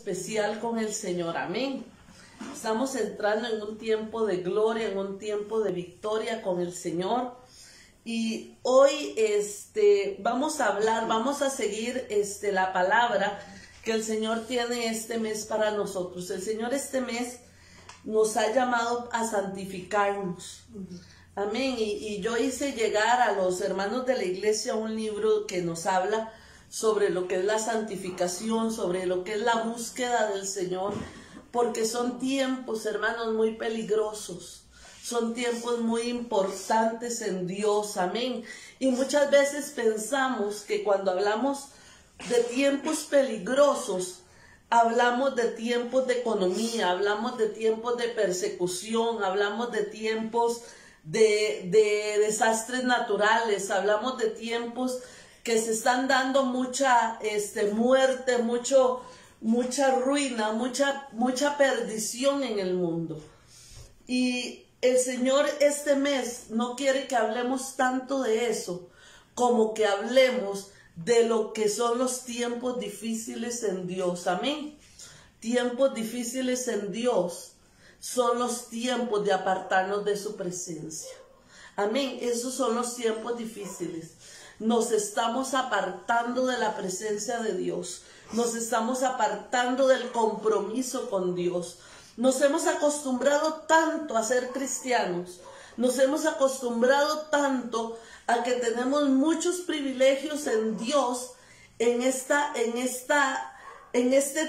especial con el Señor, amén. Estamos entrando en un tiempo de gloria, en un tiempo de victoria con el Señor. Y hoy vamos a seguir la palabra que el Señor tiene este mes para nosotros. El Señor este mes nos ha llamado a santificarnos. Amén. Y yo hice llegar a los hermanos de la iglesia un libro que nos habla sobre lo que es la santificación, sobre lo que es la búsqueda del Señor, porque son tiempos, hermanos, muy peligrosos. Son tiempos muy importantes en Dios, amén. Y muchas veces pensamos que cuando hablamos de tiempos peligrosos, hablamos de tiempos de economía, hablamos de tiempos de persecución, hablamos de tiempos de desastres naturales, hablamos de tiempos que se están dando mucha muerte, mucha ruina, mucha perdición en el mundo. Y el Señor este mes no quiere que hablemos tanto de eso, como que hablemos de lo que son los tiempos difíciles en Dios. Amén. Tiempos difíciles en Dios son los tiempos de apartarnos de su presencia. Amén. Esos son los tiempos difíciles. Nos estamos apartando de la presencia de Dios. Nos estamos apartando del compromiso con Dios. Nos hemos acostumbrado tanto a ser cristianos. Nos hemos acostumbrado tanto a que tenemos muchos privilegios en Dios en este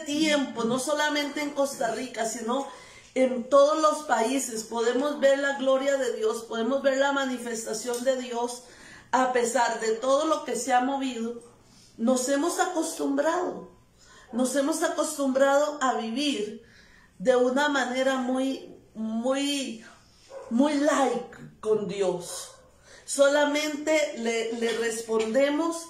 tiempo, no solamente en Costa Rica, sino en todos los países. Podemos ver la gloria de Dios, podemos ver la manifestación de Dios. A pesar de todo lo que se ha movido, nos hemos acostumbrado a vivir de una manera muy like con Dios. Solamente le respondemos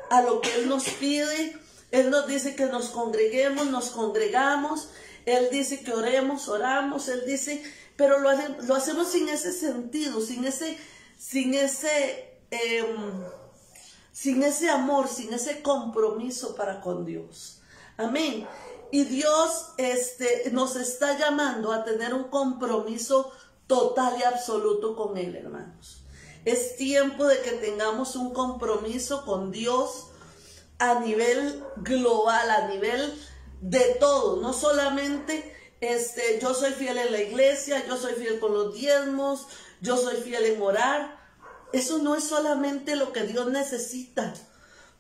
a lo que Él nos pide. Él nos dice que nos congreguemos, nos congregamos. Él dice que oremos, oramos. Él dice, pero lo hacemos sin ese sentido, sin ese amor, sin ese compromiso para con Dios. Amén. Y Dios nos está llamando a tener un compromiso total y absoluto con Él, hermanos. Es tiempo de que tengamos un compromiso con Dios a nivel global, a nivel de todo. No solamente yo soy fiel en la iglesia, yo soy fiel con los diezmos, yo soy fiel en orar. Eso no es solamente lo que Dios necesita.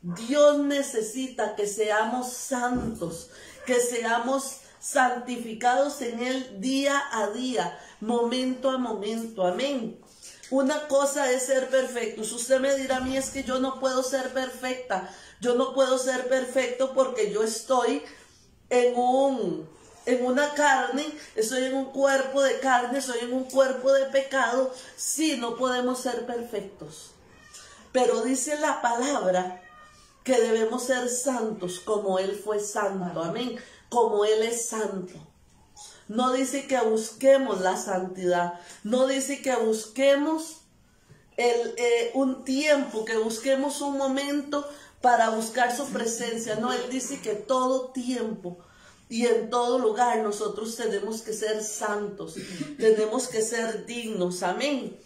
Dios necesita que seamos santos, que seamos santificados en Él día a día, momento a momento. Amén. Una cosa es ser perfectos. Usted me dirá a mí, es que yo no puedo ser perfecta. Yo no puedo ser perfecto porque yo estoy en una carne, estoy en un cuerpo de carne, estoy en un cuerpo de pecado. Sí, no podemos ser perfectos. Pero dice la palabra que debemos ser santos como Él fue santo. Amén. Como Él es santo. No dice que busquemos la santidad. No dice que busquemos un tiempo, que busquemos un momento para buscar su presencia. No, Él dice que todo tiempo y en todo lugar nosotros tenemos que ser santos, tenemos que ser dignos. Amén.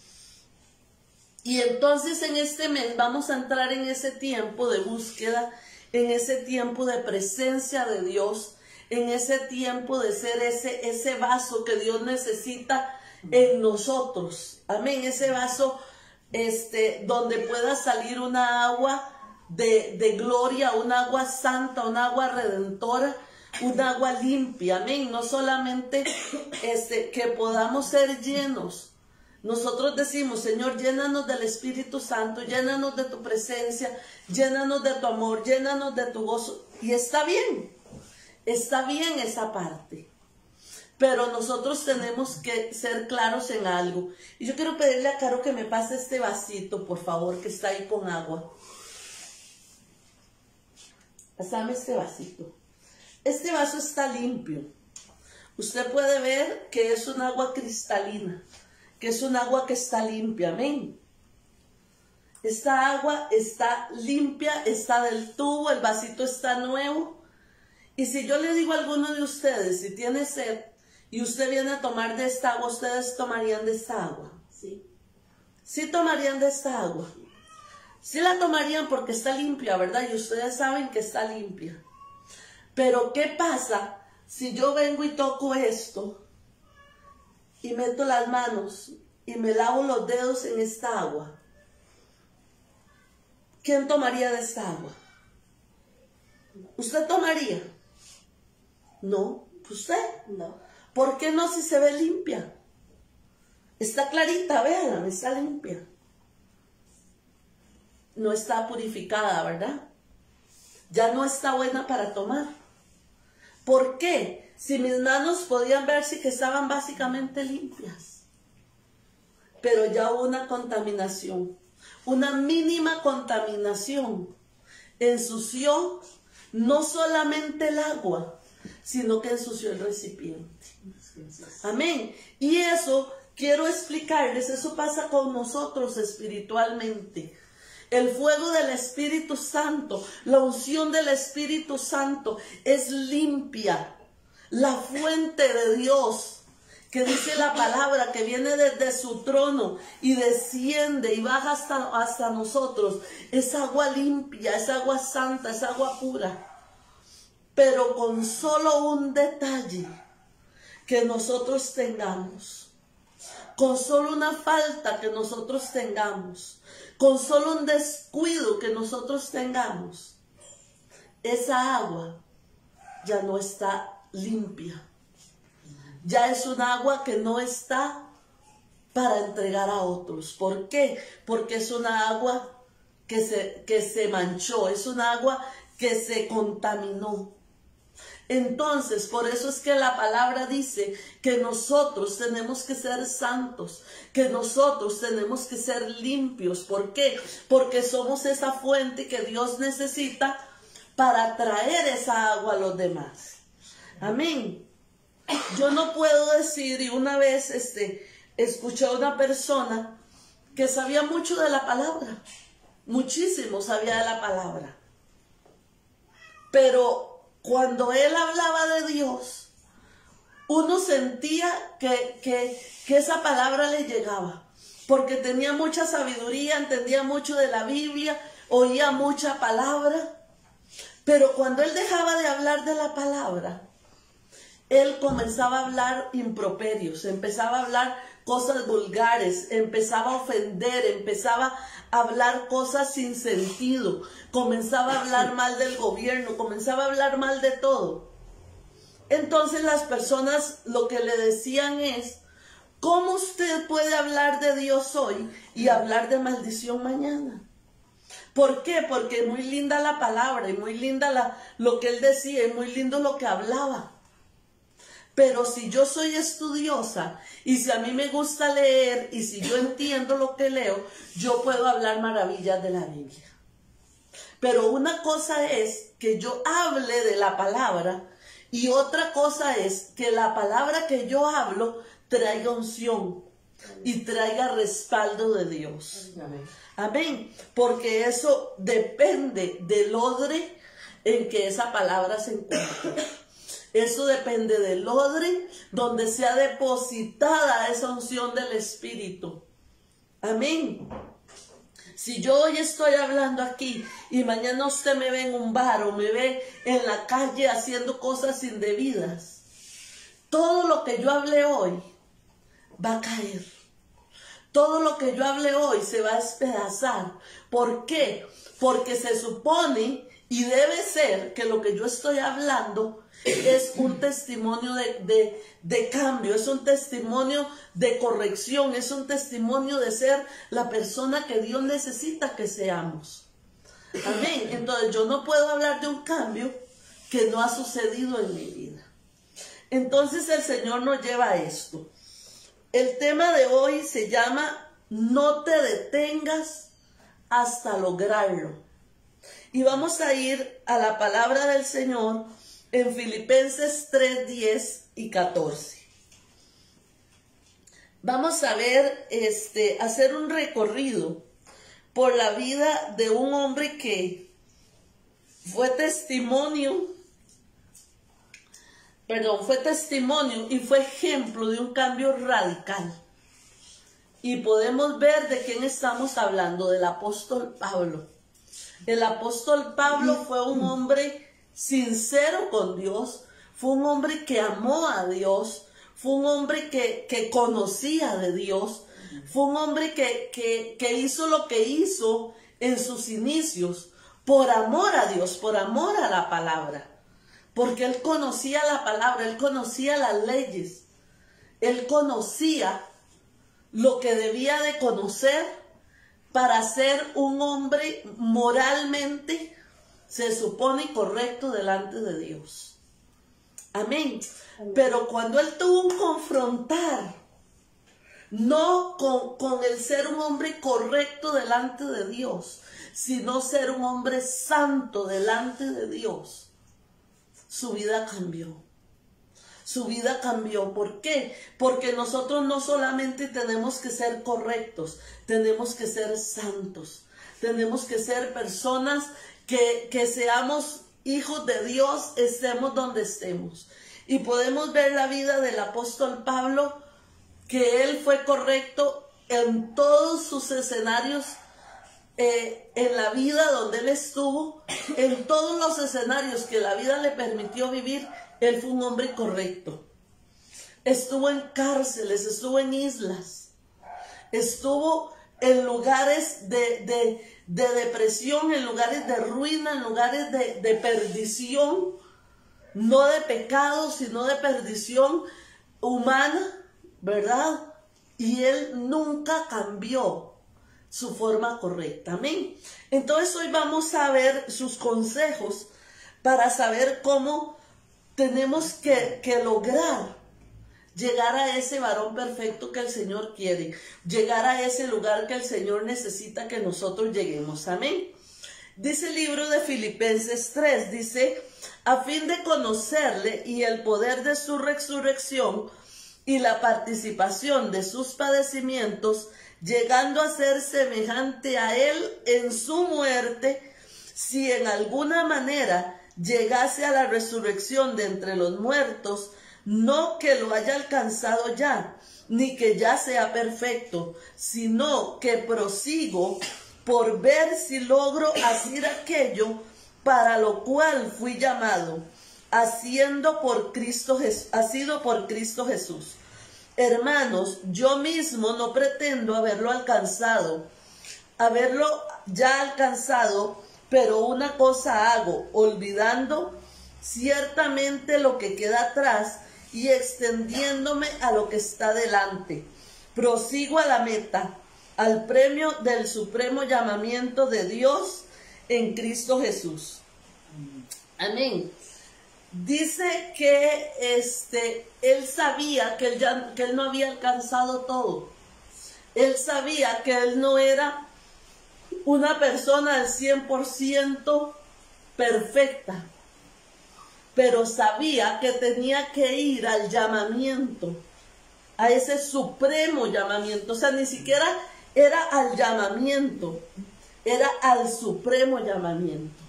Y entonces en este mes vamos a entrar en ese tiempo de búsqueda, en ese tiempo de presencia de Dios, en ese tiempo de ser ese vaso que Dios necesita en nosotros. Amén. Ese vaso donde pueda salir una agua de gloria, un agua santa, un agua redentora, un agua limpia. Amén. No solamente que podamos ser llenos. Nosotros decimos, Señor, llénanos del Espíritu Santo, llénanos de tu presencia, llénanos de tu amor, llénanos de tu gozo. Y está bien esa parte. Pero nosotros tenemos que ser claros en algo. Y yo quiero pedirle a Caro que me pase este vasito, por favor, que está ahí con agua. Pásame este vasito. Este vaso está limpio. Usted puede ver que es un agua cristalina, que es un agua que está limpia. Amén. Esta agua está limpia, está del tubo, el vasito está nuevo. Y si yo le digo a alguno de ustedes, si tiene sed, y usted viene a tomar de esta agua, ¿ustedes tomarían de esta agua? Sí. Sí tomarían de esta agua. Sí la tomarían porque está limpia, ¿verdad? Y ustedes saben que está limpia. Pero ¿qué pasa si yo vengo y toco esto y meto las manos y me lavo los dedos en esta agua? ¿Quién tomaría de esta agua? ¿Usted tomaría? No, ¿usted? No. ¿Por qué no si se ve limpia? Está clarita, véanla, está limpia. No está purificada, ¿verdad? Ya no está buena para tomar. ¿Por qué? Si mis manos podían verse que estaban básicamente limpias. Pero ya hubo una contaminación, una mínima contaminación. Ensució no solamente el agua, sino que ensució el recipiente. Amén. Y eso, quiero explicarles, eso pasa con nosotros espiritualmente. El fuego del Espíritu Santo, la unción del Espíritu Santo es limpia. La fuente de Dios, que dice la palabra, que viene desde su trono y desciende y baja hasta nosotros, es agua limpia, es agua santa, es agua pura. Pero con solo un detalle que nosotros tengamos, con solo una falta que nosotros tengamos, con solo un descuido que nosotros tengamos, esa agua ya no está limpia. Ya es un agua que no está para entregar a otros. ¿Por qué? Porque es una agua que se manchó, es un agua que se contaminó. Entonces, por eso es que la palabra dice que nosotros tenemos que ser santos, que nosotros tenemos que ser limpios. ¿Por qué? Porque somos esa fuente que Dios necesita para traer esa agua a los demás. Amén. Yo no puedo decir, y una vez escuché a una persona que sabía mucho de la palabra, muchísimo sabía de la palabra, pero cuando él hablaba de Dios, uno sentía que esa palabra le llegaba, porque tenía mucha sabiduría, entendía mucho de la Biblia, oía mucha palabra, pero cuando él dejaba de hablar de la palabra, él comenzaba a hablar improperios, empezaba a hablar cosas vulgares, empezaba a ofender, empezaba a hablar cosas sin sentido, comenzaba a hablar mal del gobierno, comenzaba a hablar mal de todo. Entonces las personas lo que le decían es, ¿cómo usted puede hablar de Dios hoy y hablar de maldición mañana? ¿Por qué? Porque es muy linda la palabra y muy linda lo que él decía y muy lindo lo que hablaba. Pero si yo soy estudiosa y si a mí me gusta leer y si yo entiendo lo que leo, yo puedo hablar maravillas de la Biblia. Pero una cosa es que yo hable de la palabra y otra cosa es que la palabra que yo hablo traiga unción y traiga respaldo de Dios. Amén. Porque eso depende del odre en que esa palabra se encuentra. Eso depende del odre donde sea depositada esa unción del Espíritu. Amén. Si yo hoy estoy hablando aquí y mañana usted me ve en un bar o me ve en la calle haciendo cosas indebidas, todo lo que yo hablé hoy va a caer. Todo lo que yo hablé hoy se va a despedazar. ¿Por qué? Porque se supone y debe ser que lo que yo estoy hablando es un testimonio de cambio, es un testimonio de corrección, es un testimonio de ser la persona que Dios necesita que seamos. Amén. Entonces yo no puedo hablar de un cambio que no ha sucedido en mi vida. Entonces el Señor nos lleva a esto. El tema de hoy se llama no te detengas hasta lograrlo. Y vamos a ir a la palabra del Señor en Filipenses 3, 10 y 14. Vamos a ver, hacer un recorrido por la vida de un hombre que fue testimonio fue testimonio y fue ejemplo de un cambio radical. Y podemos ver de quién estamos hablando, del apóstol Pablo. El apóstol Pablo fue un hombre sincero con Dios, fue un hombre que amó a Dios, fue un hombre que conocía de Dios, fue un hombre que hizo lo que hizo en sus inicios por amor a Dios, por amor a la palabra, porque él conocía la palabra, él conocía las leyes, él conocía lo que debía de conocer para ser un hombre moralmente, se supone, correcto delante de Dios. Amén. Pero cuando él tuvo que confrontar, no con el ser un hombre correcto delante de Dios, sino ser un hombre santo delante de Dios, su vida cambió. Su vida cambió. ¿Por qué? Porque nosotros no solamente tenemos que ser correctos, tenemos que ser santos. Tenemos que ser personas que seamos hijos de Dios, estemos donde estemos. Y podemos ver la vida del apóstol Pablo, que él fue correcto en todos sus escenarios, en la vida donde él estuvo, en todos los escenarios que la vida le permitió vivir. Él fue un hombre correcto. Estuvo en cárceles, estuvo en islas, estuvo en lugares de depresión, en lugares de ruina, en lugares de perdición, no de pecado, sino de perdición humana, ¿verdad? Y él nunca cambió su forma correcta. Amén. Entonces hoy vamos a ver sus consejos para saber cómo tenemos que lograr llegar a ese varón perfecto que el Señor quiere, llegar a ese lugar que el Señor necesita que nosotros lleguemos. Amén. Dice el libro de Filipenses 3, dice, a fin de conocerle y el poder de su resurrección y la participación de sus padecimientos, llegando a ser semejante a él en su muerte, si en alguna manera llegase a la resurrección de entre los muertos, no que lo haya alcanzado ya, ni que ya sea perfecto, sino que prosigo por ver si logro hacer aquello para lo cual fui llamado, hacido por Cristo Jesús. Hermanos, yo mismo no pretendo haberlo ya alcanzado, pero una cosa hago, olvidando ciertamente lo que queda atrás y extendiéndome a lo que está delante. Prosigo a la meta, al premio del supremo llamamiento de Dios en Cristo Jesús. Amén. Dice que él sabía que él no había alcanzado todo. Él sabía que él no era una persona al 100% perfecta, pero sabía que tenía que ir al llamamiento, a ese supremo llamamiento. O sea, ni siquiera era al llamamiento, era al supremo llamamiento.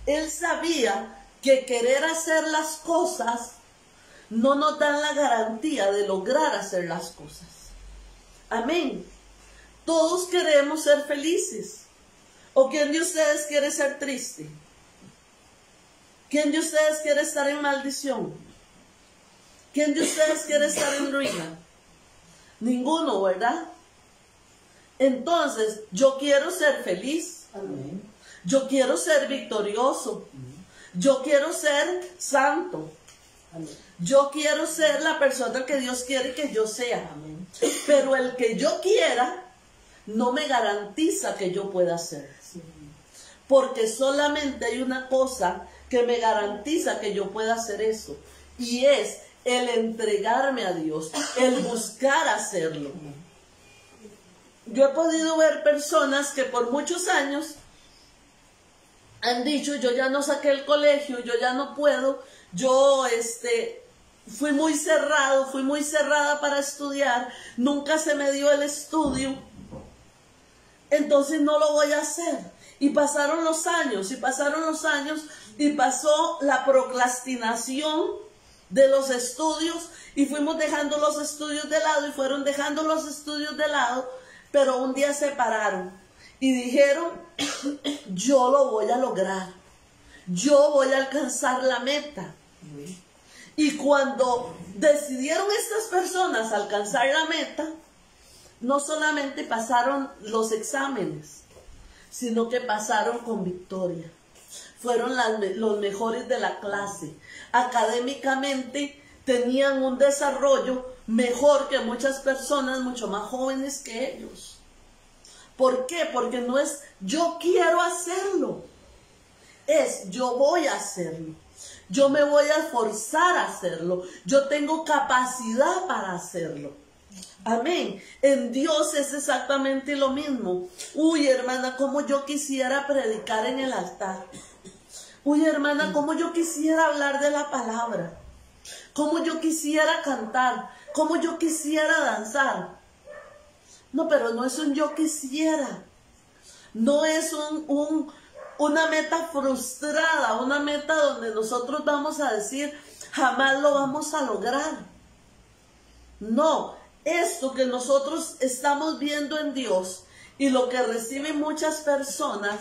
Él sabía que querer hacer las cosas no nos dan la garantía de lograr hacer las cosas. Amén. Todos queremos ser felices. ¿O quién de ustedes quiere ser triste? ¿Quién de ustedes quiere estar en maldición? ¿Quién de ustedes quiere estar en ruina? Ninguno, ¿verdad? Entonces, yo quiero ser feliz. Amén. Yo quiero ser victorioso. Yo quiero ser santo. Amén. Yo quiero ser la persona que Dios quiere que yo sea. Amén. Pero el que yo quiera no me garantiza que yo pueda ser. Sí. Porque solamente hay una cosa que me garantiza que yo pueda hacer eso. Y es el entregarme a Dios, el buscar hacerlo. Yo he podido ver personas que por muchos años han dicho, yo ya no saqué el colegio, yo ya no puedo, yo fui muy cerrado, fui muy cerrada para estudiar, nunca se me dio el estudio, entonces no lo voy a hacer. Y pasaron los años, y pasó la procrastinación de los estudios y fuimos dejando los estudios de lado y fueron dejando los estudios de lado, pero un día se pararon y dijeron, yo lo voy a lograr, yo voy a alcanzar la meta. Y cuando decidieron estas personas alcanzar la meta, no solamente pasaron los exámenes, sino que pasaron con victoria. Fueron los mejores de la clase. Académicamente tenían un desarrollo mejor que muchas personas mucho más jóvenes que ellos. ¿Por qué? Porque no es yo quiero hacerlo, es yo voy a hacerlo. Yo me voy a esforzar a hacerlo. Yo tengo capacidad para hacerlo. Amén. En Dios es exactamente lo mismo. Uy, hermana, cómo yo quisiera predicar en el altar. Uy, hermana, cómo yo quisiera hablar de la palabra. Cómo yo quisiera cantar. Cómo yo quisiera danzar. No, pero no es un yo quisiera. No es una meta frustrada, una meta donde nosotros vamos a decir, jamás lo vamos a lograr. No, esto que nosotros estamos viendo en Dios y lo que reciben muchas personas,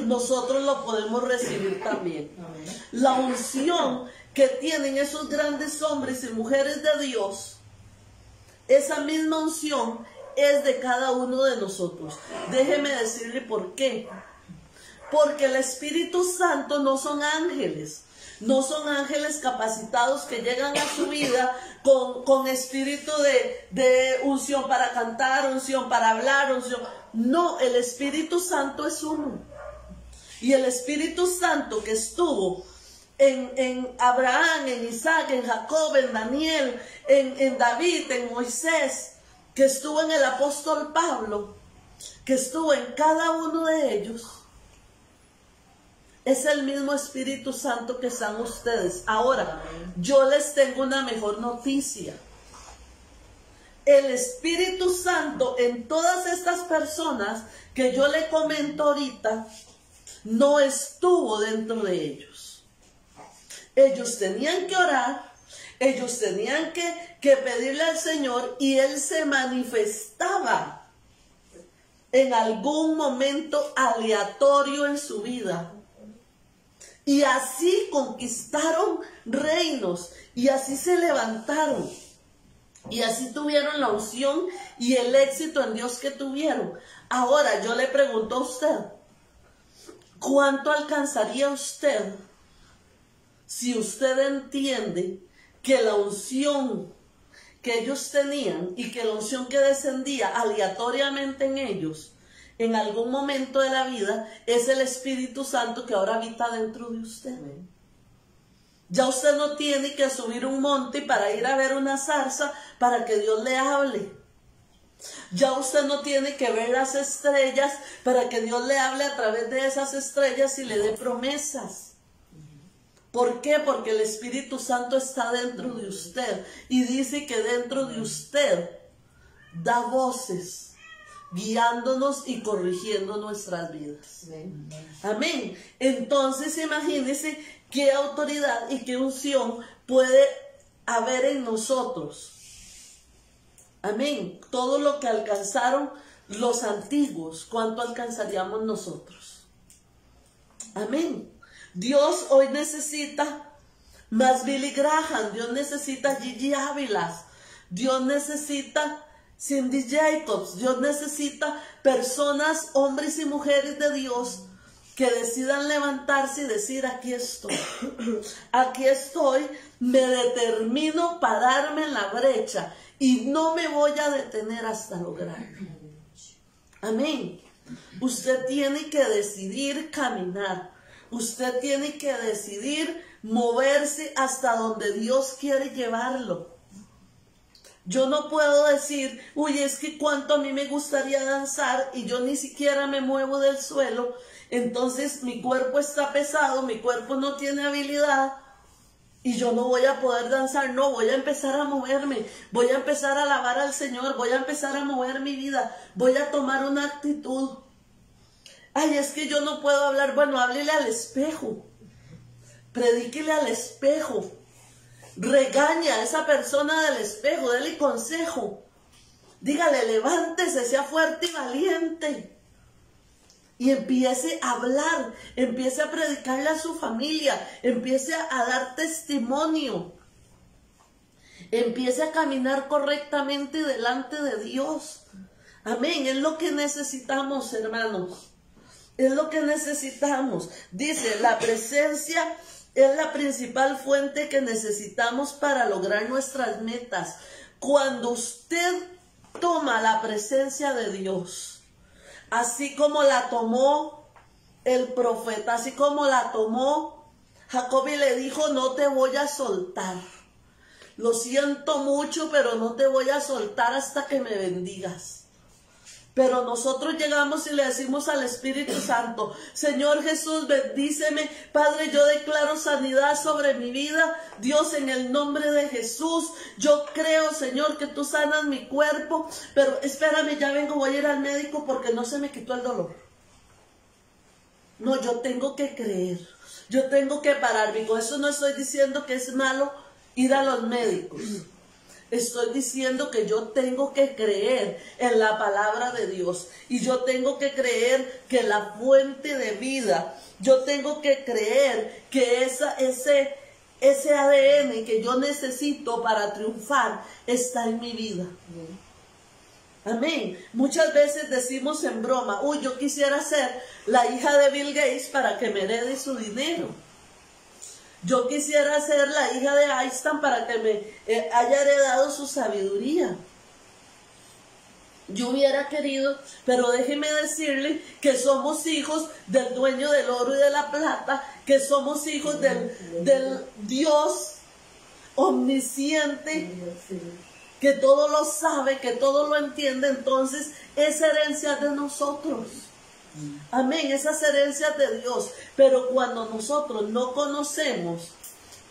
nosotros lo podemos recibir también. La unción que tienen esos grandes hombres y mujeres de Dios, esa misma unción es de cada uno de nosotros. Déjeme decirle por qué. Porque el Espíritu Santo no son ángeles. No son ángeles capacitados que llegan a su vida con espíritu de unción para cantar, unción para hablar, unción. No, el Espíritu Santo es uno. Y el Espíritu Santo que estuvo en Abraham, en Isaac, en Jacob, en Daniel, en David, en Moisés, que estuvo en el apóstol Pablo, que estuvo en cada uno de ellos, es el mismo Espíritu Santo que están ustedes. Ahora, yo les tengo una mejor noticia. El Espíritu Santo en todas estas personas que yo le comento ahorita, no estuvo dentro de ellos. Ellos tenían que orar, ellos tenían que pedirle al Señor y Él se manifestaba en algún momento aleatorio en su vida. Y así conquistaron reinos y así se levantaron. Y así tuvieron la unción y el éxito en Dios que tuvieron. Ahora yo le pregunto a usted, ¿cuánto alcanzaría usted si usted entiende que la unción que ellos tenían y que la unción que descendía aleatoriamente en ellos en algún momento de la vida es el Espíritu Santo que ahora habita dentro de usted? Ya usted no tiene que subir un monte para ir a ver una zarza para que Dios le hable. Ya usted no tiene que ver las estrellas para que Dios le hable a través de esas estrellas y le dé promesas. ¿Por qué? Porque el Espíritu Santo está dentro de usted y dice que dentro de usted da voces guiándonos y corrigiendo nuestras vidas. Amén. Entonces imagínense qué autoridad y qué unción puede haber en nosotros. Amén. Todo lo que alcanzaron los antiguos, ¿cuánto alcanzaríamos nosotros? Amén. Dios hoy necesita más Billy Graham, Dios necesita Gigi Ávilas, Dios necesita Cindy Jacobs, Dios necesita personas, hombres y mujeres de Dios que decidan levantarse y decir, aquí estoy, me determino pararme en la brecha y no me voy a detener hasta lograrlo. Amén. Usted tiene que decidir caminar, usted tiene que decidir moverse hasta donde Dios quiere llevarlo. Yo no puedo decir, uy, es que cuánto a mí me gustaría danzar y yo ni siquiera me muevo del suelo, entonces mi cuerpo está pesado, mi cuerpo no tiene habilidad y yo no voy a poder danzar. No, voy a empezar a moverme, voy a empezar a alabar al Señor, voy a empezar a mover mi vida, voy a tomar una actitud. Ay, es que yo no puedo hablar. Bueno, háblele al espejo, predíquele al espejo. Regaña a esa persona del espejo, dele consejo. Dígale, levántese, sea fuerte y valiente. Y empiece a hablar, empiece a predicarle a su familia, empiece a dar testimonio. Empiece a caminar correctamente delante de Dios. Amén, es lo que necesitamos, hermanos. Es lo que necesitamos. Dice, la presencia es la principal fuente que necesitamos para lograr nuestras metas. Cuando usted toma la presencia de Dios, así como la tomó el profeta, así como la tomó Jacob y le dijo, no te voy a soltar. Lo siento mucho, pero no te voy a soltar hasta que me bendigas. Pero nosotros llegamos y le decimos al Espíritu Santo, Señor Jesús, bendíceme. Padre, yo declaro sanidad sobre mi vida. Dios, en el nombre de Jesús, yo creo, Señor, que tú sanas mi cuerpo. Pero espérame, ya vengo, voy a ir al médico porque no se me quitó el dolor. No, yo tengo que creer. Yo tengo que pararme. Con eso no estoy diciendo que es malo ir a los médicos. Estoy diciendo que yo tengo que creer en la palabra de Dios. Y yo tengo que creer que la fuente de vida, yo tengo que creer que ese ADN que yo necesito para triunfar está en mi vida. Amén. Muchas veces decimos en broma, uy, yo quisiera ser la hija de Bill Gates para que me herede su dinero. Yo quisiera ser la hija de Einstein para que me haya heredado su sabiduría. Yo hubiera querido, pero déjeme decirle que somos hijos del dueño del oro y de la plata, que somos hijos del Dios omnisciente, que todo lo sabe, que todo lo entiende. Entonces, esa herencia es de nosotros. Amén, esas herencias de Dios. Pero cuando nosotros no conocemos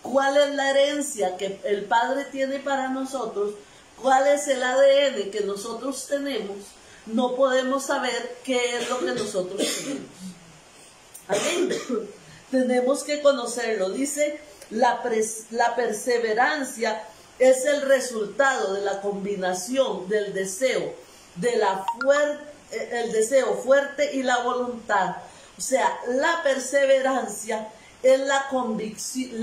cuál es la herencia que el Padre tiene para nosotros, cuál es el ADN que nosotros tenemos, no podemos saber qué es lo que nosotros tenemos. Amén. Tenemos que conocerlo. Dice, la perseverancia es el resultado de la combinación del deseo, el deseo fuerte y la voluntad. O sea, la perseverancia es la convicción,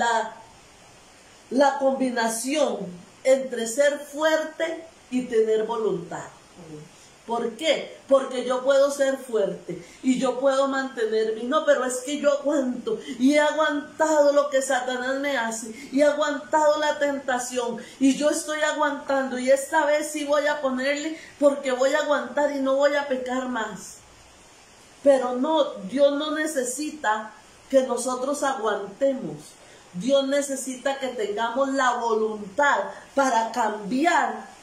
la combinación entre ser fuerte y tener voluntad. ¿Por qué? Porque yo puedo ser fuerte y yo puedo mantenerme. No, pero es que yo aguanto y he aguantado lo que Satanás me hace y he aguantado la tentación y yo estoy aguantando y esta vez sí voy a ponerle porque voy a aguantar y no voy a pecar más. Pero no, Dios no necesita que nosotros aguantemos. Dios necesita que tengamos la voluntad para cambiar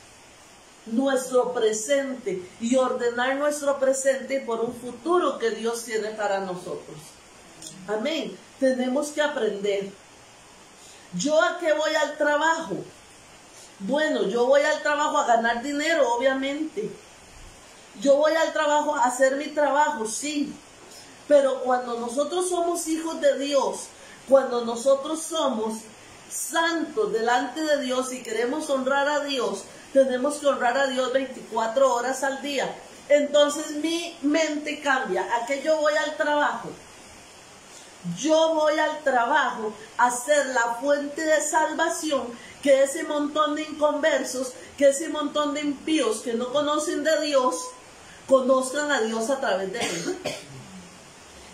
nuestro presente y ordenar nuestro presente por un futuro que Dios tiene para nosotros. Amén. Tenemos que aprender. ¿Yo a qué voy al trabajo? Bueno, yo voy al trabajo a ganar dinero, obviamente. Yo voy al trabajo a hacer mi trabajo, sí. Pero cuando nosotros somos hijos de Dios, cuando nosotros somos santos delante de Dios y queremos honrar a Dios, tenemos que honrar a Dios 24 horas al día. Entonces mi mente cambia. ¿A qué yo voy al trabajo? Yo voy al trabajo a ser la fuente de salvación, que ese montón de inconversos, que ese montón de impíos que no conocen de Dios, conozcan a Dios a través de él.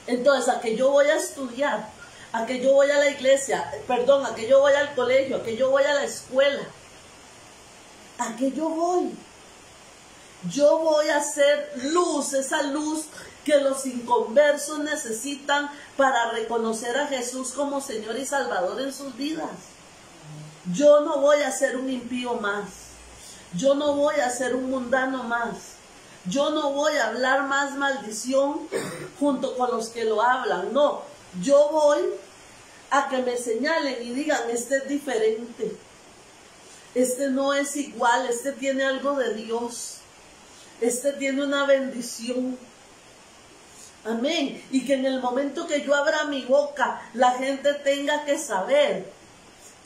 Entonces, ¿a qué yo voy a estudiar? ¿A qué yo voy a la iglesia? Perdón, ¿a qué yo voy al colegio? ¿A qué yo voy a la escuela? ¿A qué yo voy? Yo voy a hacer luz, esa luz que los inconversos necesitan para reconocer a Jesús como Señor y Salvador en sus vidas. Yo no voy a ser un impío más. Yo no voy a ser un mundano más. Yo no voy a hablar más maldición junto con los que lo hablan. No, yo voy a que me señalen y digan, este es diferente. Este no es igual, este tiene algo de Dios. Este tiene una bendición. Amén. Y que en el momento que yo abra mi boca, la gente tenga que saber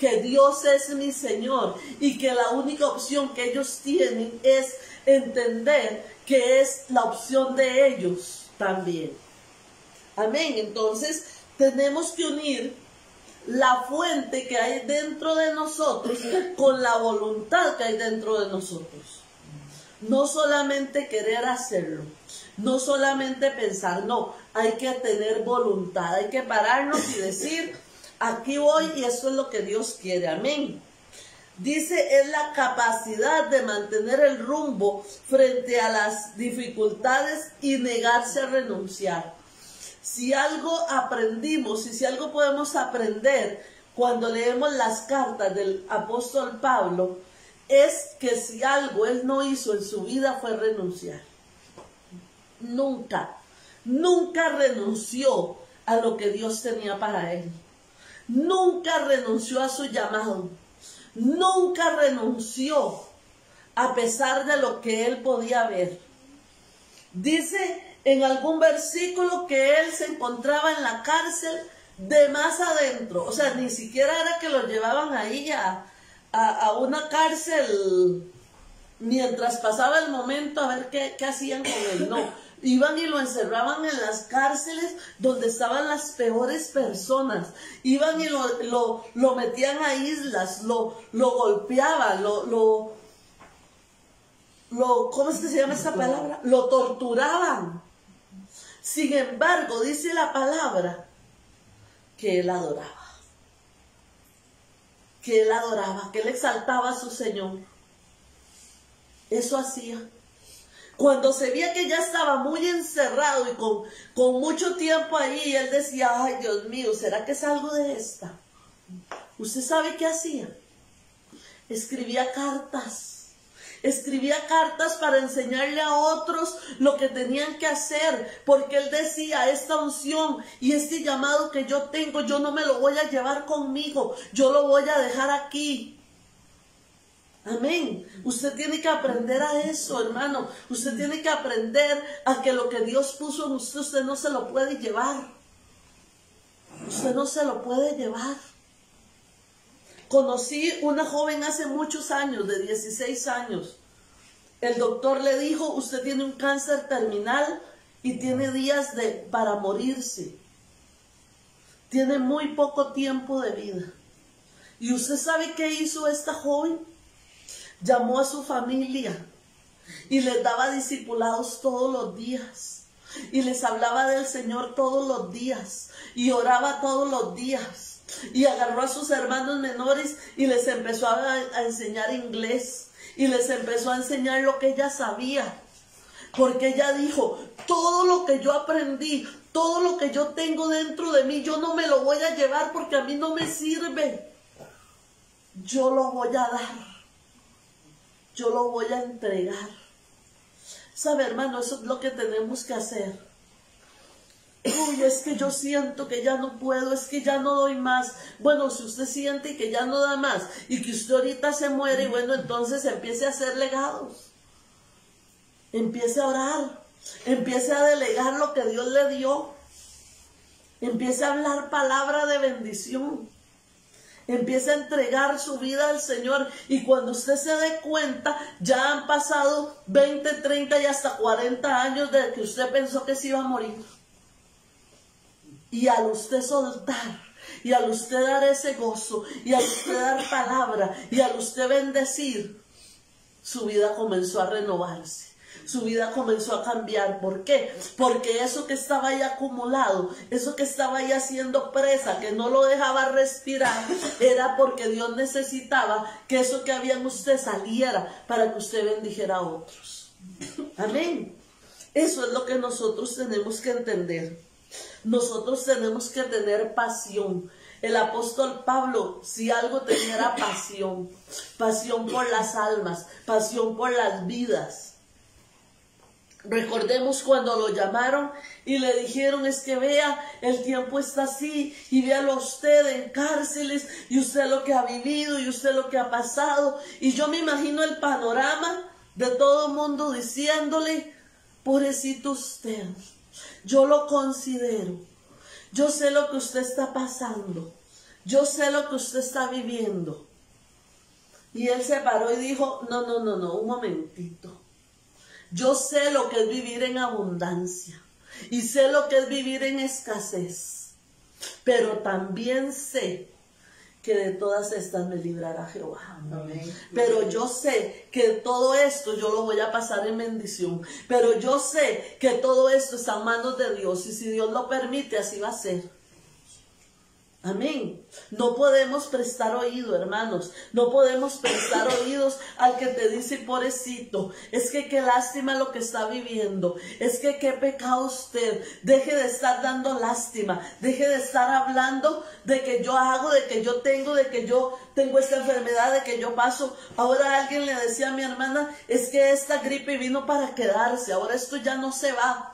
que Dios es mi Señor y que la única opción que ellos tienen es entender que es la opción de ellos también. Amén. Entonces tenemos que unir la fuente que hay dentro de nosotros con la voluntad que hay dentro de nosotros. No solamente querer hacerlo, no solamente pensar, no, hay que tener voluntad, hay que pararnos y decir, aquí voy y eso es lo que Dios quiere. Amén. Dice, es la capacidad de mantener el rumbo frente a las dificultades y negarse a renunciar. Si algo aprendimos y si algo podemos aprender cuando leemos las cartas del apóstol Pablo, es que si algo él no hizo en su vida fue renunciar. Nunca renunció a lo que Dios tenía para él. Nunca renunció a su llamado. Nunca renunció a pesar de lo que él podía ver. Dice en algún versículo que él se encontraba en la cárcel de más adentro. O sea, ni siquiera era que lo llevaban ahí a una cárcel mientras pasaba el momento a ver qué hacían con él. No, iban y lo encerraban en las cárceles donde estaban las peores personas. Iban y lo metían a islas, lo golpeaban, ¿cómo es que se llama esa palabra? Lo torturaban. Sin embargo, dice la palabra que él adoraba. Que él exaltaba a su Señor. Eso hacía. Cuando se veía que ya estaba muy encerrado y con mucho tiempo ahí, él decía, ay Dios mío, ¿será que salgo de esta? ¿Usted sabe qué hacía? Escribía cartas para enseñarle a otros lo que tenían que hacer, porque él decía, esta unción y este llamado que yo tengo, yo no me lo voy a llevar conmigo, yo lo voy a dejar aquí. Amén. Usted tiene que aprender a eso, hermano. Usted tiene que aprender a que lo que Dios puso en usted, usted no se lo puede llevar. Usted no se lo puede llevar. Conocí una joven hace muchos años, de 16 años. El doctor le dijo, usted tiene un cáncer terminal y tiene días para morirse. Tiene muy poco tiempo de vida. ¿Y usted sabe qué hizo esta joven? Llamó a su familia y les daba discipulados todos los días. Y les hablaba del Señor todos los días. Y oraba todos los días. Y agarró a sus hermanos menores y les empezó a enseñar inglés. Y les empezó a enseñar lo que ella sabía. Porque ella dijo, todo lo que yo aprendí, todo lo que yo tengo dentro de mí, yo no me lo voy a llevar porque a mí no me sirve. Yo lo voy a dar. Yo lo voy a entregar. ¿Sabe, hermano? Eso es lo que tenemos que hacer. Uy, es que yo siento que ya no puedo, es que ya no doy más. Bueno, si usted siente que ya no da más y que usted ahorita se muere, bueno, entonces empiece a hacer legados. Empiece a orar. Empiece a delegar lo que Dios le dio. Empiece a hablar palabra de bendición. Empiece a entregar su vida al Señor y cuando usted se dé cuenta, ya han pasado 20, 30 y hasta 40 años desde que usted pensó que se iba a morir. Y al usted soltar, y al usted dar ese gozo, y al usted dar palabra, y al usted bendecir, su vida comenzó a renovarse. Su vida comenzó a cambiar. ¿Por qué? Porque eso que estaba ahí acumulado, eso que estaba ahí haciendo presa, que no lo dejaba respirar, era porque Dios necesitaba que eso que había en usted saliera para que usted bendijera a otros. Amén. Eso es lo que nosotros tenemos que entender. Nosotros tenemos que tener pasión. El apóstol Pablo, si algo tenía era pasión. Pasión por las almas, pasión por las vidas. Recordemos cuando lo llamaron y le dijeron, es que vea, el tiempo está así y véalo usted en cárceles y usted lo que ha vivido y usted lo que ha pasado. Y yo me imagino el panorama de todo el mundo diciéndole, pobrecito usted, yo lo considero, yo sé lo que usted está pasando, yo sé lo que usted está viviendo. Y él se paró y dijo, no, un momentito. Yo sé lo que es vivir en abundancia y sé lo que es vivir en escasez, pero también sé que de todas estas me librará Jehová. Amén. Pero yo sé que todo esto yo lo voy a pasar en bendición, pero yo sé que todo esto está en manos de Dios y si Dios lo permite, así va a ser. Amén. No podemos prestar oído, hermanos. No podemos prestar oídos al que te dice, pobrecito, es que qué lástima lo que está viviendo. Es que qué pecado usted. Deje de estar dando lástima. Deje de estar hablando de que yo hago, de que yo tengo, de que yo tengo esta enfermedad, de que yo paso. Ahora alguien le decía a mi hermana, es que esta gripe vino para quedarse. Ahora esto ya no se va.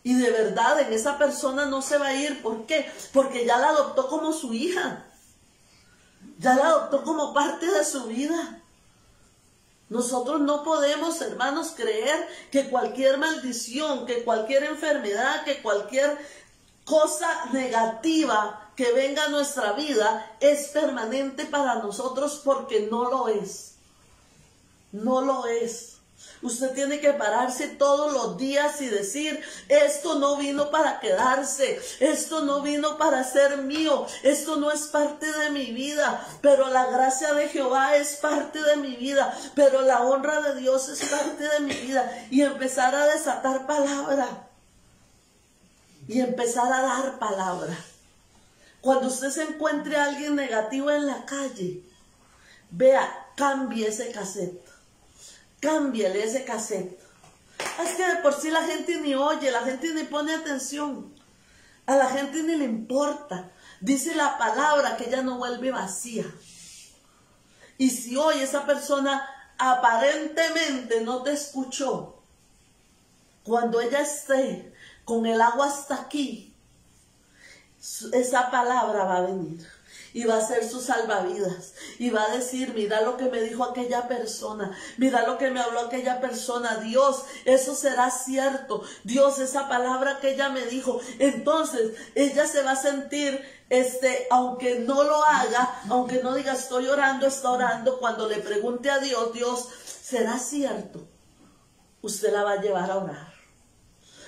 Y de verdad en esa persona no se va a ir. ¿Por qué? Porque ya la adoptó como su hija. Ya la adoptó como parte de su vida. Nosotros no podemos, hermanos, creer que cualquier maldición, que cualquier enfermedad, que cualquier cosa negativa que venga a nuestra vida es permanente para nosotros, porque no lo es. No lo es. Usted tiene que pararse todos los días y decir, esto no vino para quedarse, esto no vino para ser mío, esto no es parte de mi vida, pero la gracia de Jehová es parte de mi vida, pero la honra de Dios es parte de mi vida. Y empezar a desatar palabra, y empezar a dar palabra. Cuando usted se encuentre a alguien negativo en la calle, vea, cambie ese cassette. Cámbiale ese cassette. Es que de por sí la gente ni oye, la gente ni pone atención. A la gente ni le importa. Dice la palabra que ella no vuelve vacía. Y si hoy esa persona aparentemente no te escuchó, cuando ella esté con el agua hasta aquí, esa palabra va a venir. Y va a ser su salvavidas. Y va a decir, mira lo que me dijo aquella persona. Mira lo que me habló aquella persona. Dios, eso será cierto. Dios, esa palabra que ella me dijo. Entonces, ella se va a sentir, aunque no lo haga, aunque no diga estoy orando, está orando. Cuando le pregunte a Dios, Dios, ¿será cierto? Usted la va a llevar a orar.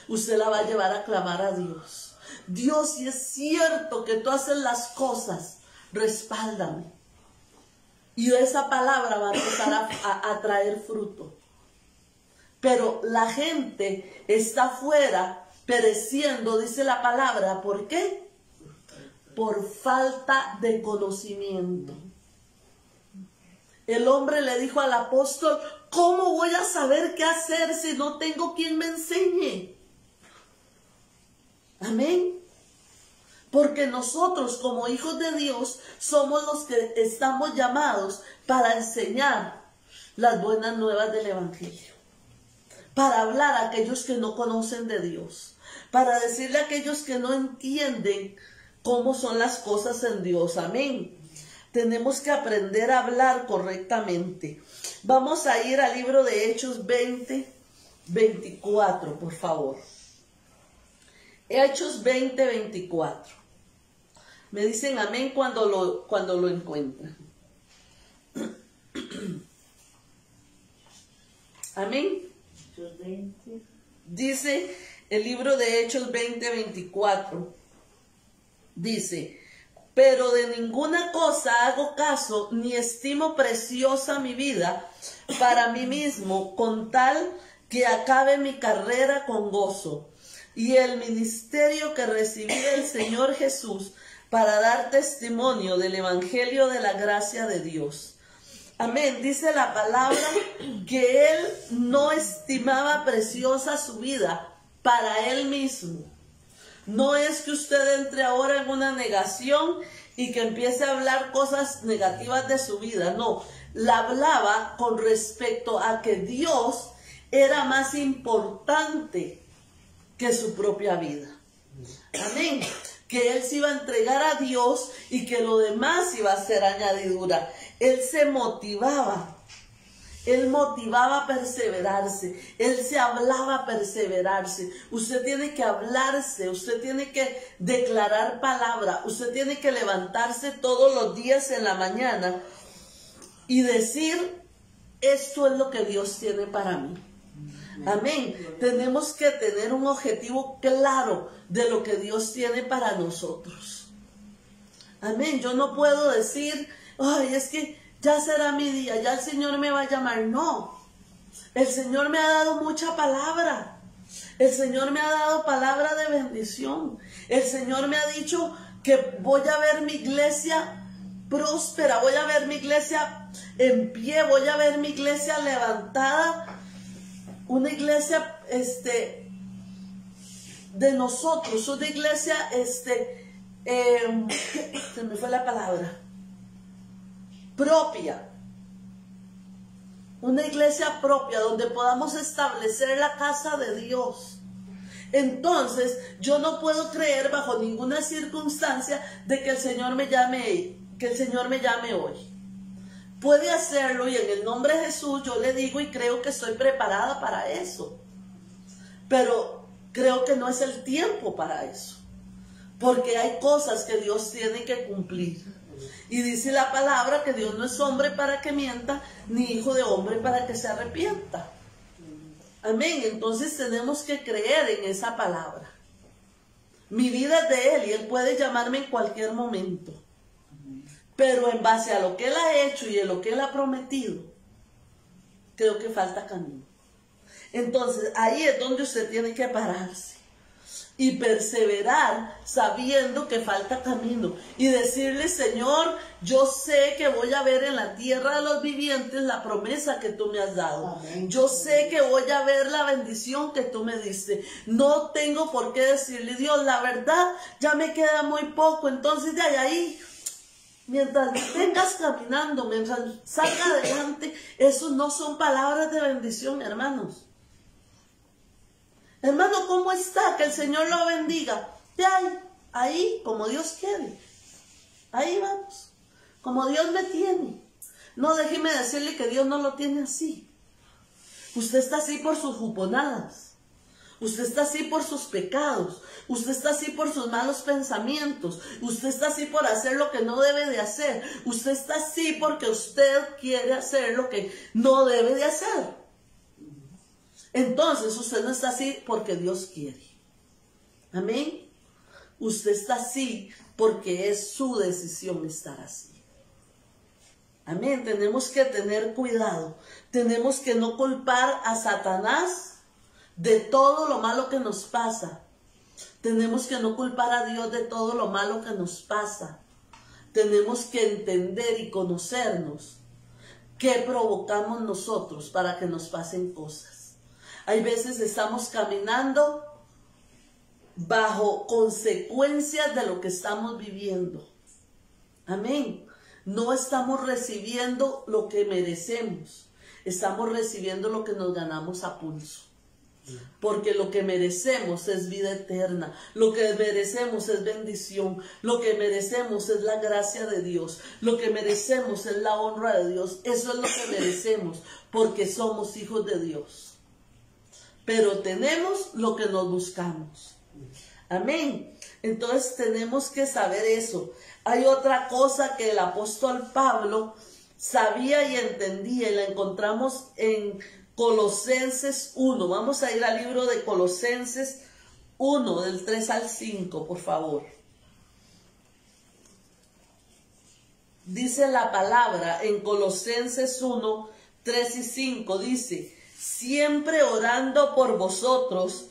Usted la va a llevar a clamar a Dios. Dios, si es cierto que tú haces las cosas, respáldame. Y esa palabra va a empezar a traer fruto. Pero la gente está afuera pereciendo, dice la palabra. ¿Por qué? Por falta de conocimiento. El hombre le dijo al apóstol, ¿cómo voy a saber qué hacer si no tengo quien me enseñe? Amén. Porque nosotros como hijos de Dios somos los que estamos llamados para enseñar las buenas nuevas del Evangelio. Para hablar a aquellos que no conocen de Dios. Para decirle a aquellos que no entienden cómo son las cosas en Dios. Amén. Tenemos que aprender a hablar correctamente. Vamos a ir al libro de Hechos 20, 24, por favor. Hechos 20, 24. Me dicen amén cuando lo encuentran. Amén. Dice el libro de Hechos 20, 24. Dice, pero de ninguna cosa hago caso, ni estimo preciosa mi vida para mí mismo, con tal que acabe mi carrera con gozo y el ministerio que recibí del Señor Jesús, para dar testimonio del evangelio de la gracia de Dios. Amén. Dice la palabra que él no estimaba preciosa su vida para él mismo. No es que usted entre ahora en una negación y que empiece a hablar cosas negativas de su vida. No, la hablaba con respecto a que Dios era más importante que su propia vida. Amén. Que él se iba a entregar a Dios y que lo demás iba a ser añadidura. Él se motivaba Él motivaba a perseverarse, Él se hablaba a perseverarse. Usted tiene que hablarse, usted tiene que declarar palabra, usted tiene que levantarse todos los días en la mañana y decir, esto es lo que Dios tiene para mí. Amén. Tenemos que tener un objetivo claro de lo que Dios tiene para nosotros. Amén. Yo no puedo decir, ay, es que ya será mi día, ya el Señor me va a llamar. No, el Señor me ha dado mucha palabra. El Señor me ha dado palabra de bendición. El Señor me ha dicho que voy a ver mi iglesia próspera, voy a ver mi iglesia en pie, voy a ver mi iglesia levantada. Una iglesia de nosotros, una iglesia, se me fue la palabra, propia, una iglesia propia donde podamos establecer la casa de Dios. Entonces yo no puedo creer bajo ninguna circunstancia de que el Señor me llame, hoy. Puede hacerlo y en el nombre de Jesús yo le digo y creo que estoy preparada para eso, pero creo que no es el tiempo para eso, porque hay cosas que Dios tiene que cumplir. Y dice la palabra que Dios no es hombre para que mienta, ni hijo de hombre para que se arrepienta. Amén. Entonces tenemos que creer en esa palabra. Mi vida es de Él y Él puede llamarme en cualquier momento. Pero en base a lo que Él ha hecho y en lo que Él ha prometido, creo que falta camino. Entonces ahí es donde usted tiene que pararse y perseverar sabiendo que falta camino y decirle, Señor, yo sé que voy a ver en la tierra de los vivientes la promesa que tú me has dado. Amén. Yo sé que voy a ver la bendición que tú me diste. No tengo por qué decirle, Dios, la verdad ya me queda muy poco. Entonces de ahí, mientras tengas caminando, mientras salga adelante, eso no son palabras de bendición, hermanos. Hermano, ¿cómo está? Que el Señor lo bendiga. Ya ahí, como Dios quiere. Ahí vamos. Como Dios me tiene. No, déjeme decirle que Dios no lo tiene así. Usted está así por sus juponadas. Usted está así por sus pecados. Usted está así por sus malos pensamientos. Usted está así por hacer lo que no debe de hacer. Usted está así porque usted quiere hacer lo que no debe de hacer. Entonces usted no está así porque Dios quiere. Amén. Usted está así porque es su decisión estar así. Amén. Tenemos que tener cuidado. Tenemos que no culpar a Satanás de todo lo malo que nos pasa. Tenemos que no culpar a Dios de todo lo malo que nos pasa. Tenemos que entender y conocernos qué provocamos nosotros para que nos pasen cosas. Hay veces estamos caminando bajo consecuencias de lo que estamos viviendo. Amén. No estamos recibiendo lo que merecemos. Estamos recibiendo lo que nos ganamos a pulso. Porque lo que merecemos es vida eterna. Lo que merecemos es bendición. Lo que merecemos es la gracia de Dios. Lo que merecemos es la honra de Dios. Eso es lo que merecemos porque somos hijos de Dios. Pero tenemos lo que nos buscamos. Amén. Entonces tenemos que saber eso. Hay otra cosa que el apóstol Pablo sabía y entendía y la encontramos en Colosenses 1. Vamos a ir al libro de Colosenses 1, del 3 al 5, por favor. Dice la palabra en Colosenses 1, 3 y 5, dice: siempre orando por vosotros,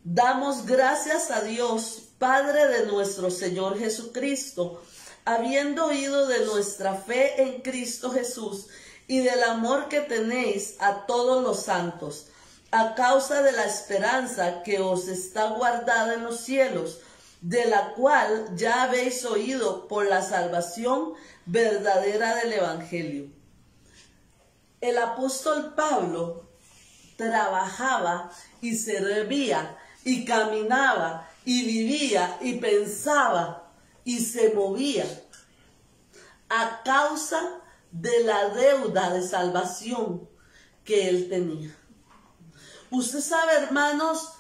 damos gracias a Dios, Padre de nuestro Señor Jesucristo, habiendo oído de nuestra fe en Cristo Jesús y del amor que tenéis a todos los santos, a causa de la esperanza que os está guardada en los cielos, de la cual ya habéis oído por la salvación verdadera del Evangelio. El apóstol Pablo trabajaba y servía y caminaba y vivía y pensaba y se movía a causa de la deuda de salvación que él tenía. Usted sabe, hermanos,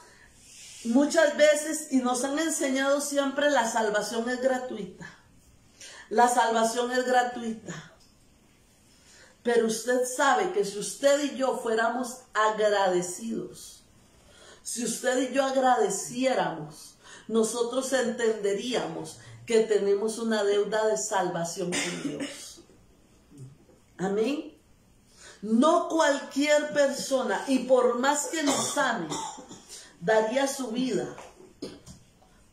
muchas veces, y nos han enseñado siempre, la salvación es gratuita. La salvación es gratuita. Pero usted sabe que si usted y yo fuéramos agradecidos, si usted y yo agradeciéramos, nosotros entenderíamos que tenemos una deuda de salvación con Dios. Amén. No cualquier persona, y por más que nos ame, daría su vida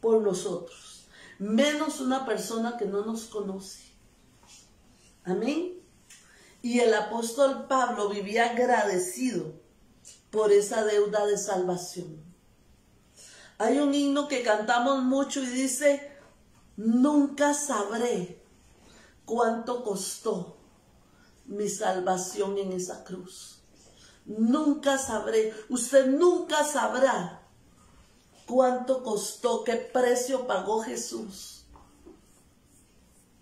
por nosotros, menos una persona que no nos conoce. Amén. Y el apóstol Pablo vivía agradecido por esa deuda de salvación. Hay un himno que cantamos mucho y dice: nunca sabré cuánto costó mi salvación en esa cruz. Nunca sabré, usted nunca sabrá cuánto costó, qué precio pagó Jesús.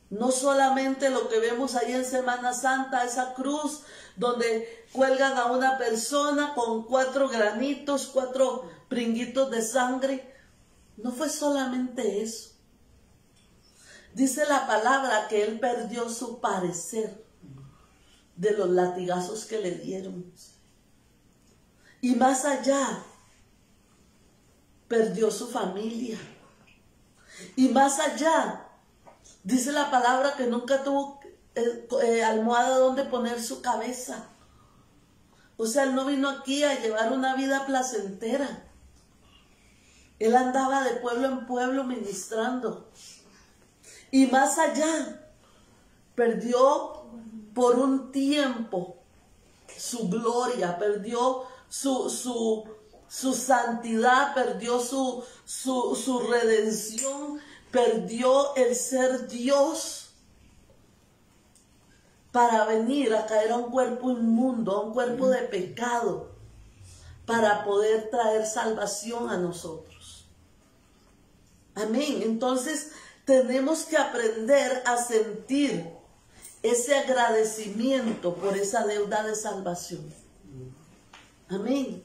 No solamente lo que vemos ahí en Semana Santa, esa cruz donde cuelgan a una persona con 4 granitos, 4 pringuitos de sangre. No fue solamente eso. Dice la palabra que él perdió su parecer de los latigazos que le dieron. Y más allá, perdió su familia. Y más allá, dice la palabra que nunca tuvo almohada donde poner su cabeza. O sea, él no vino aquí a llevar una vida placentera. Él andaba de pueblo en pueblo ministrando. Y más allá, perdió por un tiempo su gloria, perdió su santidad, perdió su redención, perdió el ser Dios para venir a caer a un cuerpo inmundo, a un cuerpo de pecado, para poder traer salvación a nosotros. Amén. Entonces tenemos que aprender a sentir ese agradecimiento por esa deuda de salvación. Amén.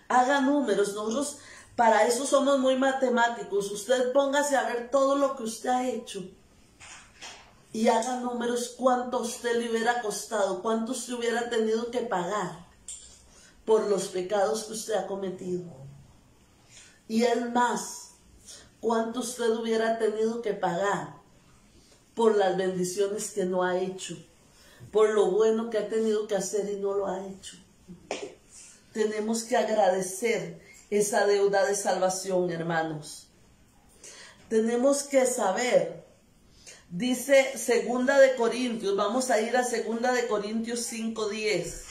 Haga números. Nosotros para eso somos muy matemáticos. Usted póngase a ver todo lo que usted ha hecho y haga números, cuánto a usted le hubiera costado, cuánto usted hubiera tenido que pagar por los pecados que usted ha cometido. Y es más, cuánto usted hubiera tenido que pagar por las bendiciones que no ha hecho, por lo bueno que ha tenido que hacer y no lo ha hecho. Tenemos que agradecer esa deuda de salvación, hermanos. Tenemos que saber, dice 2 de Corintios, vamos a ir a 2 de Corintios 5:10.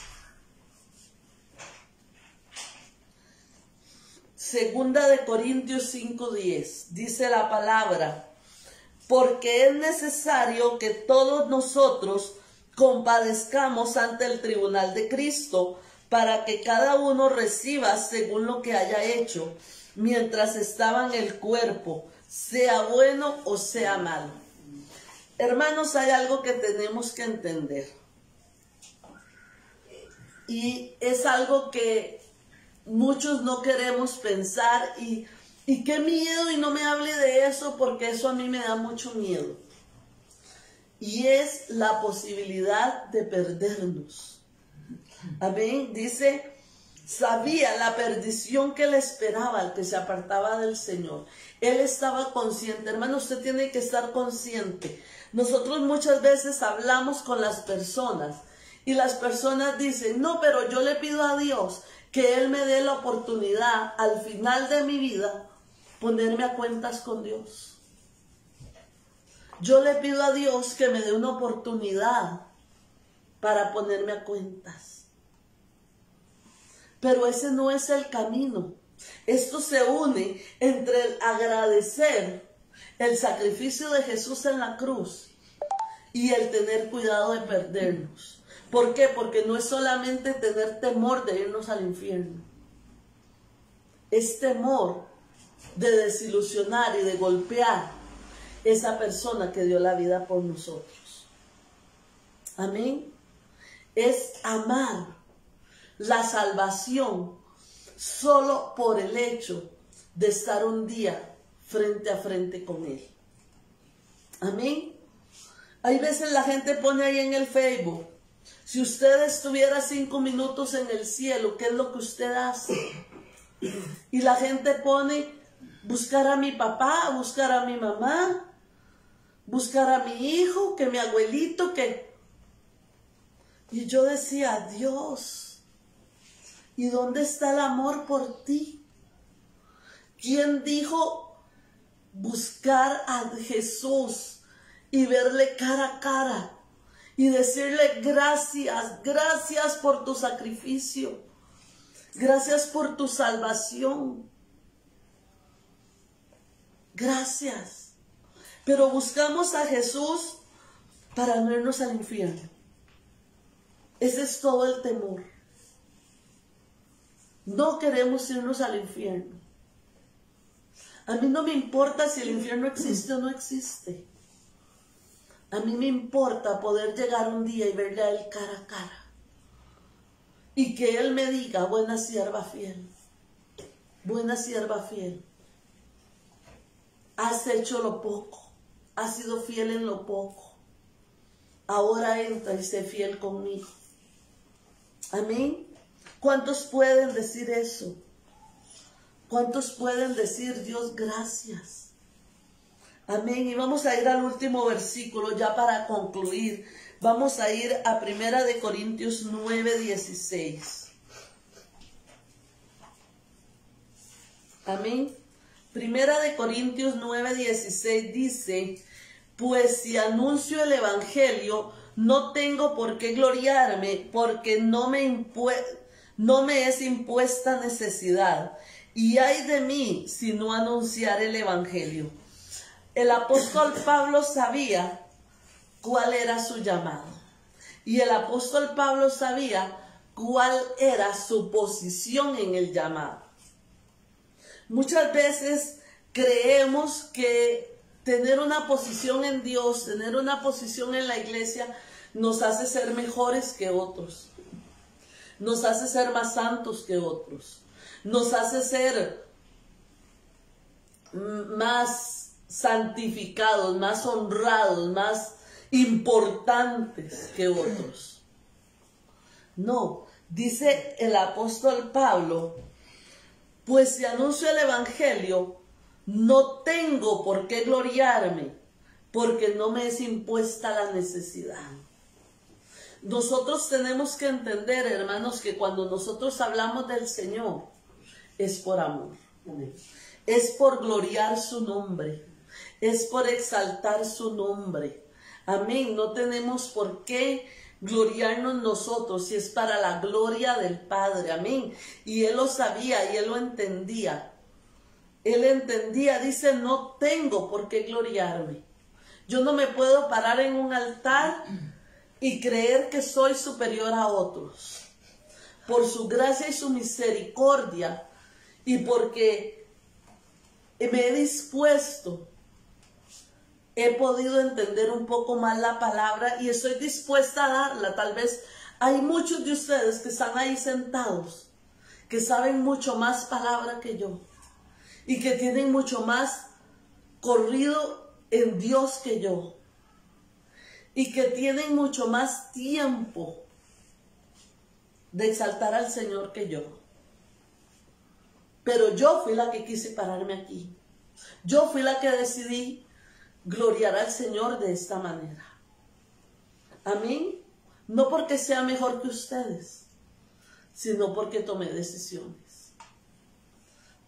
2 de Corintios 5:10, dice la palabra: porque es necesario que todos nosotros compadezcamos ante el tribunal de Cristo, para que cada uno reciba según lo que haya hecho, mientras estaba en el cuerpo, sea bueno o sea malo. Hermanos, hay algo que tenemos que entender. Y es algo que muchos no queremos pensar. Y qué miedo, y no me hable de eso, porque eso a mí me da mucho miedo. Y es la posibilidad de perdernos. Amén. Dice: sabía la perdición que le esperaba al que se apartaba del Señor. Él estaba consciente. Hermano, usted tiene que estar consciente. Nosotros muchas veces hablamos con las personas y las personas dicen: no, pero yo le pido a Dios que Él me dé la oportunidad al final de mi vida ponerme a cuentas con Dios. Yo le pido a Dios que me dé una oportunidad para ponerme a cuentas. Pero ese no es el camino. Esto se une entre el agradecer el sacrificio de Jesús en la cruz y el tener cuidado de perdernos. ¿Por qué? Porque no es solamente tener temor de irnos al infierno. Es temor de desilusionar y de golpear esa persona que dio la vida por nosotros. Amén. Es amar la salvación solo por el hecho de estar un día frente a frente con Él. Amén. Hay veces la gente pone ahí en el Facebook: si usted estuviera 5 minutos en el cielo, ¿qué es lo que usted hace? Y la gente pone: buscar a mi papá, buscar a mi mamá, buscar a mi hijo, que mi abuelito, que... Y yo decía: Dios, ¿y dónde está el amor por ti? ¿Quién dijo buscar a Jesús y verle cara a cara y decirle: gracias, gracias por tu sacrificio, gracias por tu salvación, gracias? Pero buscamos a Jesús para no irnos al infierno. Ese es todo el temor. No queremos irnos al infierno. A mí no me importa si el infierno existe o no existe. A mí me importa poder llegar un día y verle a Él cara a cara. Y que Él me diga: buena sierva fiel, buena sierva fiel. Has hecho lo poco, has sido fiel en lo poco. Ahora entra y sé fiel conmigo. Amén. ¿Cuántos pueden decir eso? ¿Cuántos pueden decir: Dios, gracias? Amén. Y vamos a ir al último versículo ya para concluir. Vamos a ir a 1 de Corintios 9:16. Amén. 1 de Corintios 9:16 dice: pues si anuncio el evangelio, no tengo por qué gloriarme, porque no me es impuesta necesidad. Y ay de mí si no anunciar el evangelio. El apóstol Pablo sabía cuál era su llamado. Y el apóstol Pablo sabía cuál era su posición en el llamado. Muchas veces creemos que tener una posición en Dios, tener una posición en la iglesia, nos hace ser mejores que otros. Nos hace ser más santos que otros. Nos hace ser más santificados, más honrados, más importantes que otros. No, dice el apóstol Pablo: pues si anuncio el evangelio, no tengo por qué gloriarme, porque no me es impuesta la necesidad. Nosotros tenemos que entender, hermanos, que cuando nosotros hablamos del Señor, es por amor. Es por gloriar su nombre. Es por exaltar su nombre. Amén. No tenemos por qué gloriarnos nosotros si es para la gloria del Padre. Amén. Y Él lo sabía y Él lo entendía. Él entendía, dice: no tengo por qué gloriarme. Yo no me puedo parar en un altar y creer que soy superior a otros. Por su gracia y su misericordia, y porque me he dispuesto, he podido entender un poco más la palabra y estoy dispuesta a darla. Tal vez hay muchos de ustedes que están ahí sentados, que saben mucho más palabra que yo y que tienen mucho más corrido en Dios que yo y que tienen mucho más tiempo de exaltar al Señor que yo. Pero yo fui la que quise pararme aquí. Yo fui la que decidí gloriar al Señor de esta manera. Amén. No porque sea mejor que ustedes, sino porque tomé decisiones.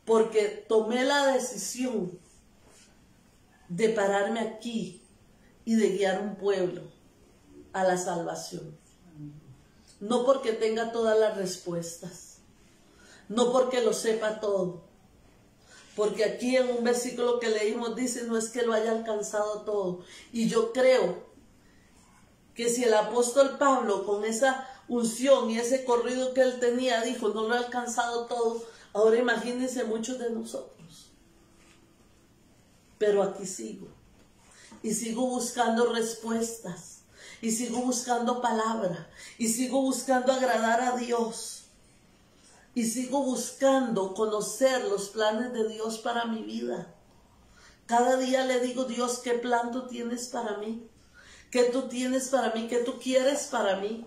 Porque tomé la decisión de pararme aquí y de guiar un pueblo a la salvación. No porque tenga todas las respuestas. No porque lo sepa todo. Porque aquí en un versículo que leímos dice: no es que lo haya alcanzado todo. Y yo creo que si el apóstol Pablo, con esa unción y ese corrido que él tenía, dijo: no lo he alcanzado todo, ahora imagínense muchos de nosotros. Pero aquí sigo. Y sigo buscando respuestas. y sigo buscando palabra, y sigo buscando agradar a Dios, y sigo buscando conocer los planes de Dios para mi vida. Cada día le digo, Dios, ¿qué plan tú tienes para mí? ¿Qué tú tienes para mí? ¿Qué tú quieres para mí?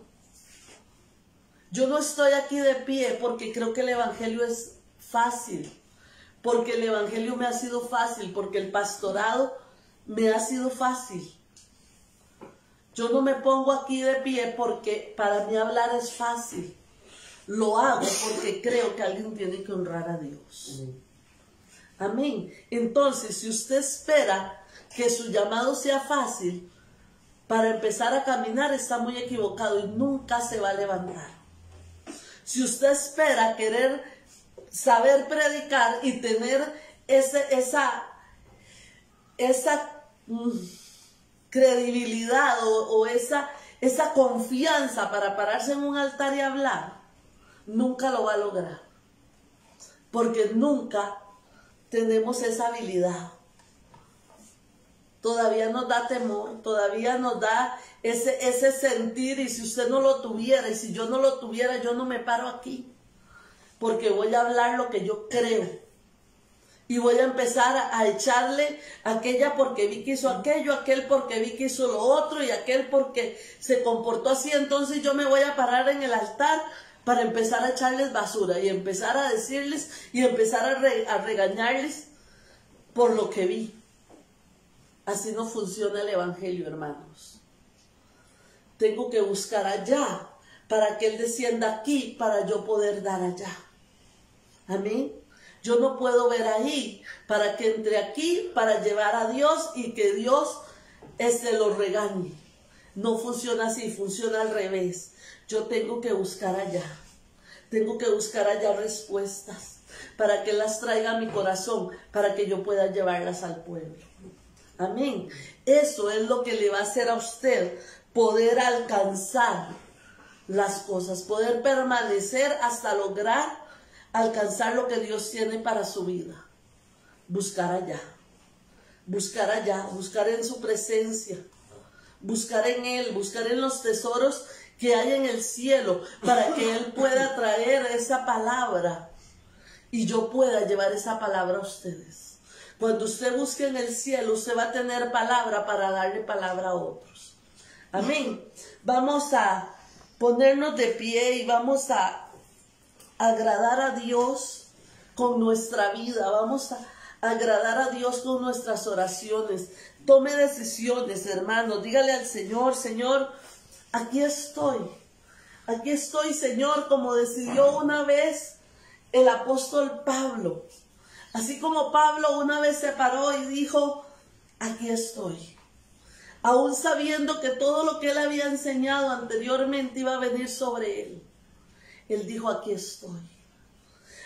Yo no estoy aquí de pie porque creo que el evangelio es fácil, porque el evangelio me ha sido fácil, porque el pastorado me ha sido fácil. Yo no me pongo aquí de pie porque para mí hablar es fácil. Lo hago porque creo que alguien tiene que honrar a Dios. Amén. Entonces, si usted espera que su llamado sea fácil para empezar a caminar, está muy equivocado y nunca se va a levantar. Si usted espera querer saber predicar y tener esa credibilidad o esa confianza para pararse en un altar y hablar, nunca lo va a lograr. Porque nunca tenemos esa habilidad. Todavía nos da temor, todavía nos da ese sentir, y si usted no lo tuviera, y si yo no lo tuviera, yo no me paro aquí, porque voy a hablar lo que yo creo, y voy a empezar a echarle aquella porque vi que hizo aquello, aquel porque vi que hizo lo otro, y aquel porque se comportó así. Entonces yo me voy a parar en el altar para empezar a echarles basura, y empezar a decirles, y empezar a regañarles por lo que vi. Así no funciona el evangelio, hermanos. Tengo que buscar allá para que Él descienda aquí, para yo poder dar allá. Amén. Yo no puedo ver ahí para que entre aquí, para llevar a Dios y que Dios lo regañe. No funciona así, funciona al revés. Yo tengo que buscar allá. Tengo que buscar allá respuestas para que las traiga a mi corazón, para que yo pueda llevarlas al pueblo. Amén. Eso es lo que le va a hacer a usted poder alcanzar las cosas, poder permanecer hasta lograr alcanzar lo que Dios tiene para su vida. Buscar allá, buscar en su presencia, buscar en Él, buscar en los tesoros que hay en el cielo, para que Él pueda traer esa palabra y yo pueda llevar esa palabra a ustedes. Cuando usted busque en el cielo, usted va a tener palabra para darle palabra a otros. Amén. Vamos a ponernos de pie y vamos a agradar a Dios con nuestra vida. Vamos a agradar a Dios con nuestras oraciones. Tome decisiones, hermanos. Dígale al Señor, Señor, aquí estoy. Aquí estoy, Señor, como decidió una vez el apóstol Pablo. Así como Pablo una vez se paró y dijo, aquí estoy. Aún sabiendo que todo lo que él había enseñado anteriormente iba a venir sobre él. Él dijo, aquí estoy.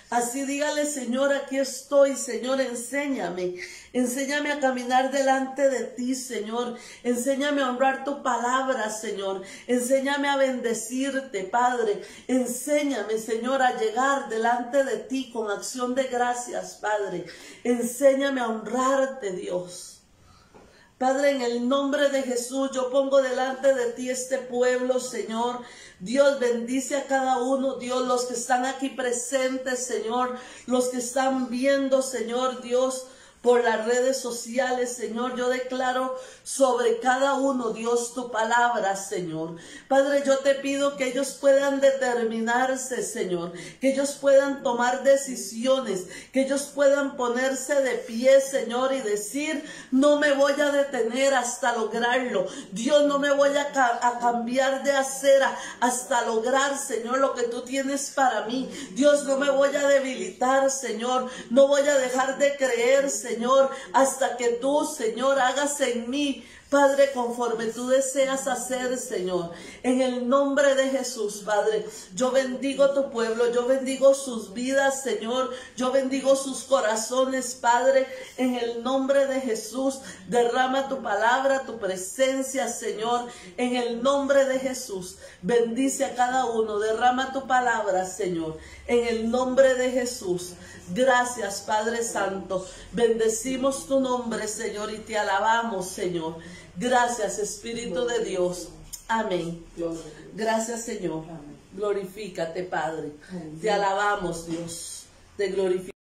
Así dígale, Señor, aquí estoy, Señor, enséñame. Enséñame a caminar delante de ti, Señor. Enséñame a honrar tu palabra, Señor. Enséñame a bendecirte, Padre. Enséñame, Señor, a llegar delante de ti con acción de gracias, Padre. Enséñame a honrarte, Dios. Padre, en el nombre de Jesús, yo pongo delante de ti este pueblo, Señor. Dios, bendice a cada uno, Dios, los que están aquí presentes, Señor, los que están viendo, Señor, Dios, por las redes sociales, Señor. Yo declaro sobre cada uno, Dios, tu palabra, Señor. Padre, yo te pido que ellos puedan determinarse, Señor, que ellos puedan tomar decisiones, que ellos puedan ponerse de pie, Señor, y decir, no me voy a detener hasta lograrlo. Dios, no me voy a cambiar de acera hasta lograr, Señor, lo que tú tienes para mí. Dios, no me voy a debilitar, Señor, no voy a dejar de creer, Señor, hasta que tú, Señor, hagas en mí, Padre, conforme tú deseas hacer, Señor. En el nombre de Jesús, Padre, yo bendigo tu pueblo, yo bendigo sus vidas, Señor. Yo bendigo sus corazones, Padre. En el nombre de Jesús, derrama tu palabra, tu presencia, Señor. En el nombre de Jesús, bendice a cada uno, derrama tu palabra, Señor. En el nombre de Jesús. Gracias, Padre Santo. Bendecimos tu nombre, Señor, y te alabamos, Señor. Gracias, Espíritu de Dios. Amén. Gloria a Dios. Gracias, Señor. Amén. Glorifícate, Padre. Amén. Te alabamos, Dios. Te glorificamos.